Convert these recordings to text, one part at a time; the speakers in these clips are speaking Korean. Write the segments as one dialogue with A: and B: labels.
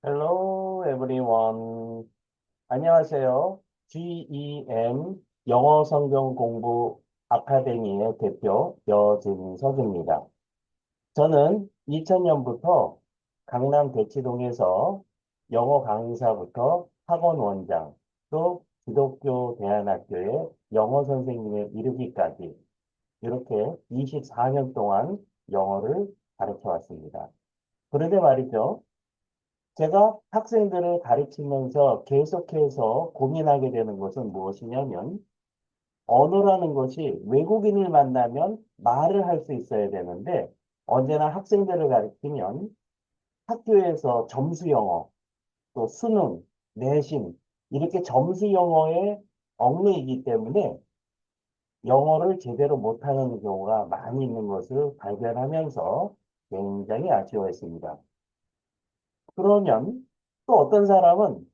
A: Hello, everyone. 안녕하세요. GEM 영어 성경 공부 아카데미의 대표 여진석입니다. 저는 2000년부터 강남 대치동에서 영어 강사부터 학원 원장, 또 기독교 대안학교의 영어 선생님에 이르기까지 이렇게 24년 동안 영어를 가르쳐 왔습니다. 그런데 말이죠. 제가 학생들을 가르치면서 계속해서 고민하게 되는 것은 무엇이냐면, 언어라는 것이 외국인을 만나면 말을 할 수 있어야 되는데, 언제나 학생들을 가르치면 학교에서 점수 영어, 또 수능, 내신, 이렇게 점수 영어에 얽매이기 때문에 영어를 제대로 못하는 경우가 많이 있는 것을 발견하면서 굉장히 아쉬워했습니다. 그러면 또 어떤 사람은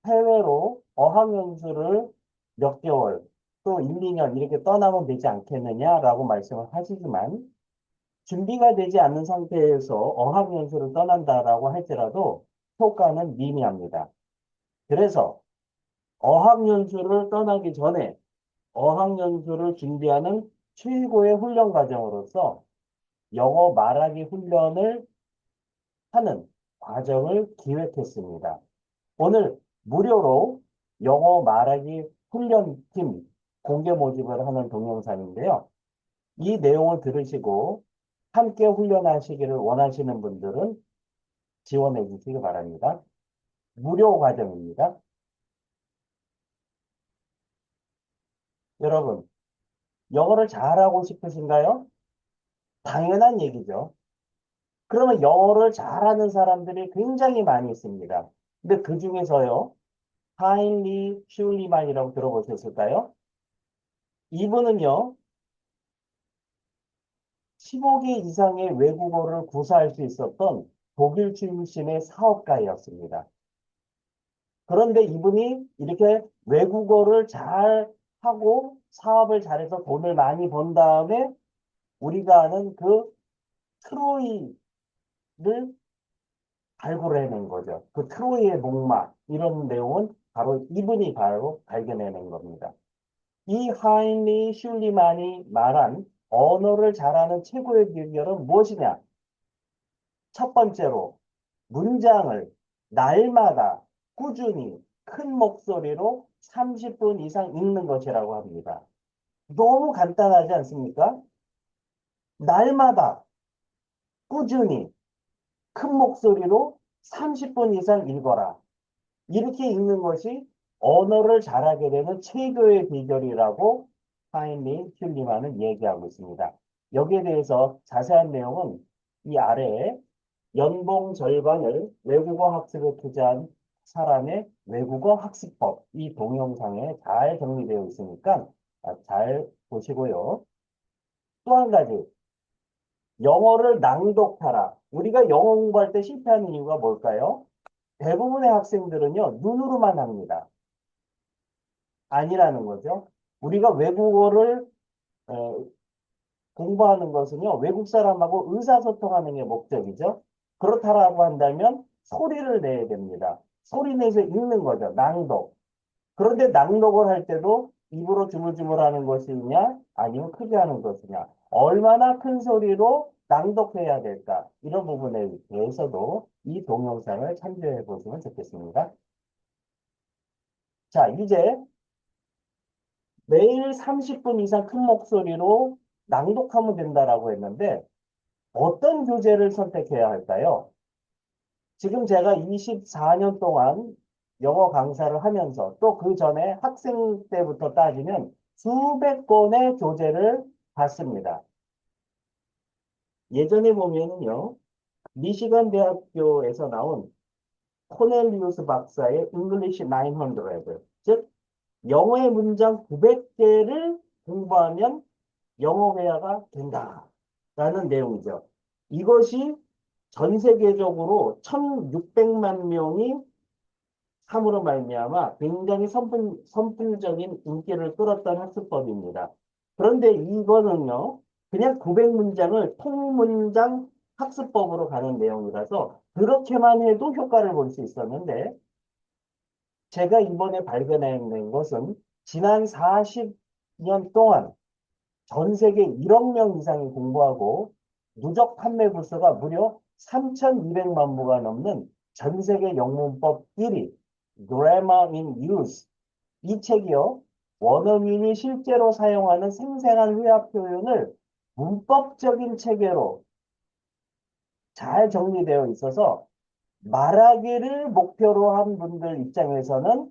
A: 해외로 어학연수를 몇 개월, 또 1, 2년 이렇게 떠나면 되지 않겠느냐라고 말씀을 하시지만 준비가 되지 않는 상태에서 어학연수를 떠난다라고 할지라도 효과는 미미합니다. 그래서 어학연수를 떠나기 전에 어학연수를 준비하는 최고의 훈련 과정으로서 영어 말하기 훈련을 하는 과정을 기획했습니다. 오늘 무료로 영어 말하기 훈련팀 공개 모집을 하는 동영상인데요. 이 내용을 들으시고 함께 훈련하시기를 원하시는 분들은 지원해 주시기 바랍니다. 무료 과정입니다. 여러분, 영어를 잘하고 싶으신가요? 당연한 얘기죠. 그러면 영어를 잘하는 사람들이 굉장히 많이 있습니다. 근데 그 중에서요, 하인리 슐리만이라고 들어보셨을까요? 이분은요, 15개 이상의 외국어를 구사할 수 있었던 독일 출신의 사업가였습니다. 그런데 이분이 이렇게 외국어를 잘 하고 사업을 잘해서 돈을 많이 번 다음에 우리가 아는 그 트로이를 발굴해낸 거죠. 그 트로이의 목마 이런 내용은 바로 이분이 바로 발견해낸 겁니다. 이 하인리 슐리만이 말한 언어를 잘하는 최고의 비결은 무엇이냐? 첫 번째로 문장을 날마다 꾸준히 큰 목소리로 30분 이상 읽는 것이라고 합니다. 너무 간단하지 않습니까? 날마다 꾸준히 큰 목소리로 30분 이상 읽어라. 이렇게 읽는 것이 언어를 잘하게 되는 최고의 비결이라고 하인리 슐리만은 얘기하고 있습니다. 여기에 대해서 자세한 내용은 이 아래에 연봉 절반을 외국어 학습에 투자한 사람의 외국어 학습법 이 동영상에 잘 정리되어 있으니까 잘 보시고요. 또 한 가지 영어를 낭독하라. 우리가 영어 공부할 때 실패하는 이유가 뭘까요? 대부분의 학생들은요 눈으로만 합니다. 아니라는 거죠. 우리가 외국어를 어, 공부하는 것은요, 외국 사람하고 의사소통하는 게 목적이죠. 그렇다라고 한다면 소리를 내야 됩니다. 소리 내서 읽는 거죠. 낭독. 그런데 낭독을 할 때도 입으로 주물주물 하는 것이냐, 아니면 크게 하는 것이냐. 얼마나 큰 소리로 낭독해야 될까. 이런 부분에 대해서도 이 동영상을 참조해 보시면 좋겠습니다. 자, 이제 매일 30분 이상 큰 목소리로 낭독하면 된다라고 했는데, 어떤 교재를 선택해야 할까요? 지금 제가 24년 동안 영어 강사를 하면서 또 그 전에 학생 때부터 따지면 수백 권의 교재를 봤습니다. 예전에 보면은요, 미시간 대학교에서 나온 코넬리우스 박사의 English 900, 즉 영어의 문장 900개를 공부하면 영어 회화가 된다라는 내용이죠. 이것이 전 세계적으로 1,600만 명이 함으로 말미암아 굉장히 선풍적인 인기를 끌었던 학습법입니다. 그런데 이거는요, 그냥 900문장을 통문장 학습법으로 가는 내용이라서 그렇게만 해도 효과를 볼 수 있었는데 제가 이번에 발견해낸 것은 지난 40년 동안 전 세계 1억 명 이상이 공부하고 누적 판매 부수가 무려 3,200만 부가 넘는 전 세계 영문법 1위 Grammar in Use 이 책이요. 원어민이 실제로 사용하는 생생한 회화 표현을 문법적인 체계로 잘 정리되어 있어서 말하기를 목표로 한 분들 입장에서는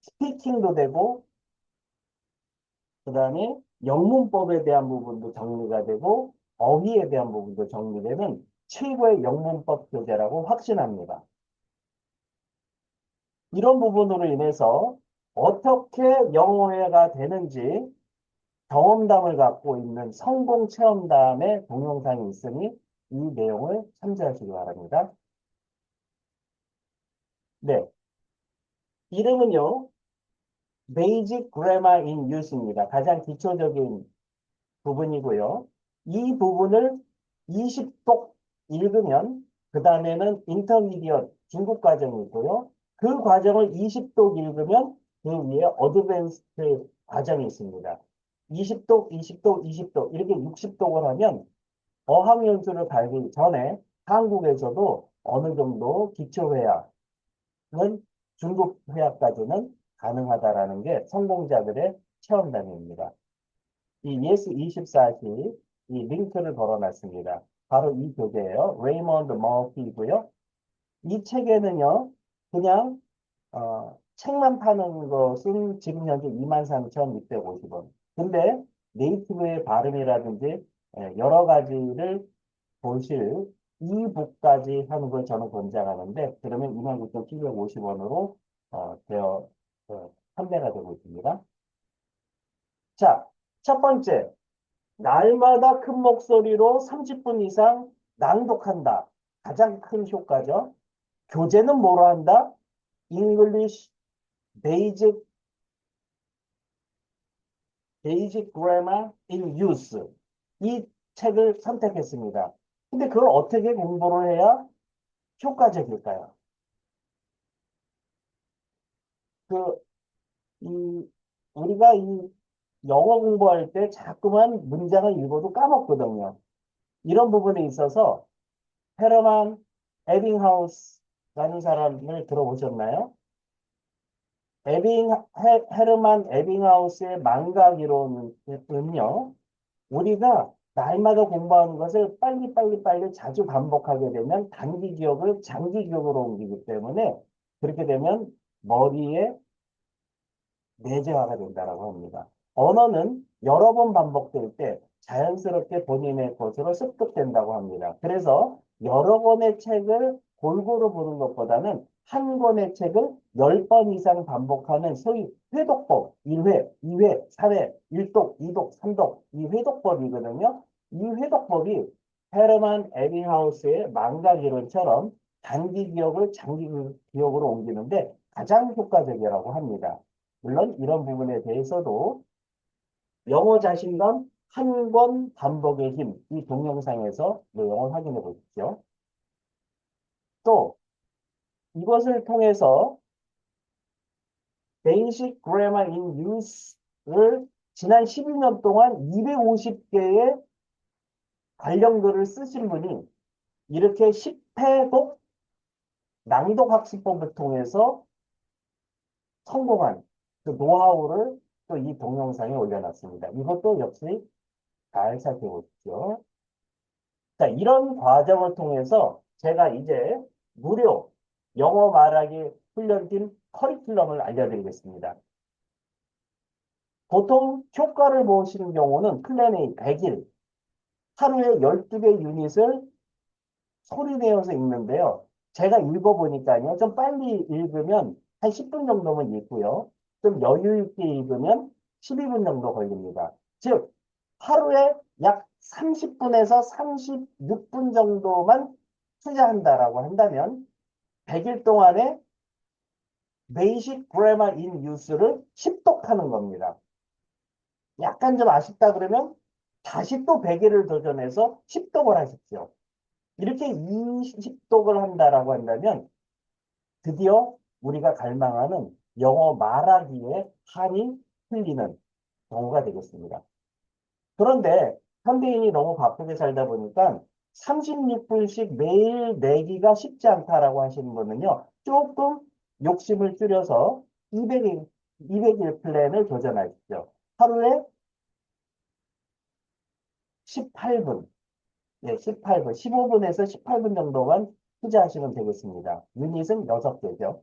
A: 스피킹도 되고 그다음에 영문법에 대한 부분도 정리가 되고 어휘에 대한 부분도 정리되는 최고의 영문법 교재라고 확신합니다. 이런 부분으로 인해서 어떻게 영어회화가 되는지 경험담을 갖고 있는 성공 체험담의 동영상이 있으니 이 내용을 참조하시기 바랍니다. 네, 이름은요. Basic Grammar in Use입니다. 가장 기초적인 부분이고요. 이 부분을 20독 읽으면 그 다음에는 인터미디엇 중급 과정이 있고요. 그 과정을 20독 읽으면 그 위에 어드밴스드 과정이 있습니다. 20독, 20독, 20독 이렇게 60독을 하면 어학연수를 가기 전에 한국에서도 어느 정도 기초회화는 중급회화까지는 가능하다라는 게 성공자들의 체험담입니다. 이 예스24시 이 링크를 걸어놨습니다. 바로 이 교재예요. 레이먼드 머피고요. 이 책에는요, 그냥 책만 파는 것은 지금 현재 23,650원. 근데 네이티브의 발음이라든지 여러 가지를 보실 이북까지 하는 걸 저는 권장하는데 그러면 29,750원으로 판매가 되고 있습니다. 자, 첫 번째. 날마다 큰 목소리로 30분 이상 낭독한다. 가장 큰 효과죠. 교재는 뭐로 한다? English Basic, Basic Grammar in Use. 이 책을 선택했습니다. 근데 그걸 어떻게 공부를 해야 효과적일까요? 그, 우리가 이 영어 공부할 때 자꾸만 문장을 읽어도 까먹거든요. 이런 부분에 있어서 헤르만 에빙하우스라는 사람을 들어보셨나요? 헤르만 에빙하우스의 망각 이론은요, 우리가 날마다 공부하는 것을 빨리 자주 반복하게 되면 단기 기억을 장기 기억으로 옮기기 때문에 그렇게 되면 머리에 내재화가 된다고 합니다. 언어는 여러 번 반복될 때 자연스럽게 본인의 것으로 습득된다고 합니다. 그래서 여러 권의 책을 골고루 보는 것보다는 한 권의 책을 10번 이상 반복하는 소위 회독법, 1회, 2회, 4회, 1독, 2독, 3독, 이 회독법이거든요. 이 회독법이 헤르만 에빙하우스의 망각 이론처럼 단기 기억을 장기 기억으로 옮기는데 가장 효과적이라고 합니다. 물론 이런 부분에 대해서도 영어 자신감 한 권 반복의 힘, 이 동영상에서 내용을 확인해 보십시오. 또 이것을 통해서 Basic Grammar in Use를 지난 12년 동안 250개의 관련 글을 쓰신 분이 이렇게 10회독 낭독 학습법을 통해서 성공한 그 노하우를 또 이 동영상에 올려놨습니다. 이것도 역시 잘 살펴보십시오. 자, 이런 과정을 통해서 제가 이제 무료 영어 말하기 훈련팀 커리큘럼을 알려드리겠습니다. 보통 효과를 보시는 경우는 플랜 A 100일, 하루에 12개 유닛을 소리 내어서 읽는데요. 제가 읽어보니까요. 좀 빨리 읽으면 한 10분 정도면 읽고요. 좀 여유 있게 읽으면 12분 정도 걸립니다. 즉, 하루에 약 30분에서 36분 정도만 투자한다라고 한다면 100일 동안에 Basic Grammar in Use를 10독하는 겁니다. 약간 좀 아쉽다 그러면 다시 또 100일을 도전해서 10독을 하십시오. 이렇게 20독을 한다라고 한다면 드디어 우리가 갈망하는 영어 말하기에 한이 풀리는 경우가 되겠습니다. 그런데 현대인이 너무 바쁘게 살다 보니까 36분씩 매일 내기가 쉽지 않다라고 하시는 분은요, 조금 욕심을 줄여서 200일 플랜을 도전하십시오. 하루에 18분, 네, 18분, 15분에서 18분 정도만 투자하시면 되겠습니다. 유닛은 6개죠.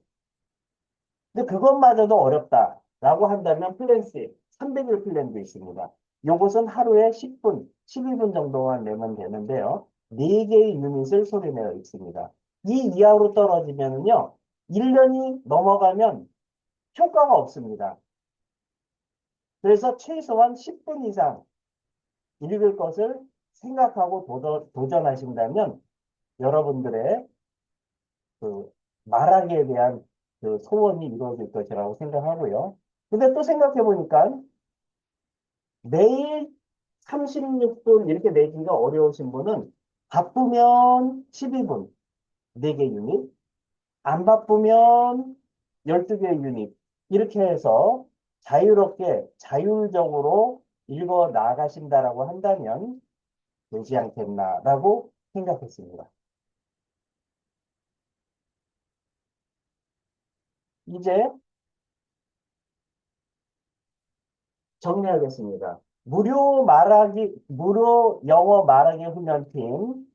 A: 근데 그것마저도 어렵다라고 한다면 플랜 C, 300일 플랜도 있습니다. 요것은 하루에 10분, 12분 정도만 내면 되는데요. 4개의 유닛을 소리내어 있습니다. 이 이하로 떨어지면요, 1년이 넘어가면 효과가 없습니다. 그래서 최소한 10분 이상 읽을 것을 생각하고 도전하신다면 여러분들의 그 말하기에 대한 그 소원이 이루어질 것이라고 생각하고요. 근데 또 생각해 보니까 매일 36분 이렇게 내기가 어려우신 분은 바쁘면 12분 4개 유닛, 안 바쁘면 12개 유닛 이렇게 해서 자유롭게 자율적으로 읽어 나가신다라고 한다면 되지 않겠나라고 생각했습니다. 이제 정리하겠습니다. 무료 영어 말하기 훈련팀에서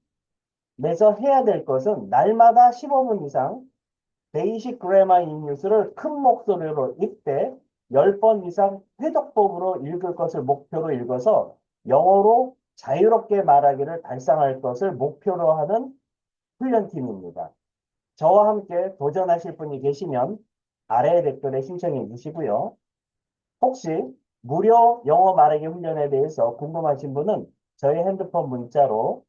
A: 해야 될 것은 날마다 15분 이상 베이식 그래머 인뉴스를 큰 목소리로 읽되 10번 이상 회독법으로 읽을 것을 목표로 읽어서 영어로 자유롭게 말하기를 달성할 것을 목표로 하는 훈련팀입니다. 저와 함께 도전하실 분이 계시면 아래 댓글에 신청해 주시고요. 혹시 무료 영어 말하기 훈련에 대해서 궁금하신 분은 저희 핸드폰 문자로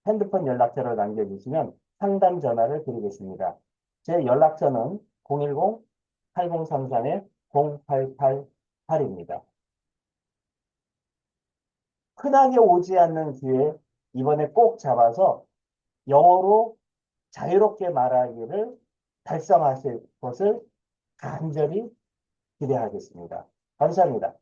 A: 핸드폰 연락처를 남겨주시면 상담 전화를 드리겠습니다. 제 연락처는 010-8033-0888입니다. 흔하게 오지 않는 기회 이번에 꼭 잡아서 영어로 자유롭게 말하기를 달성하실 것을 간절히 기대하겠습니다. 감사합니다.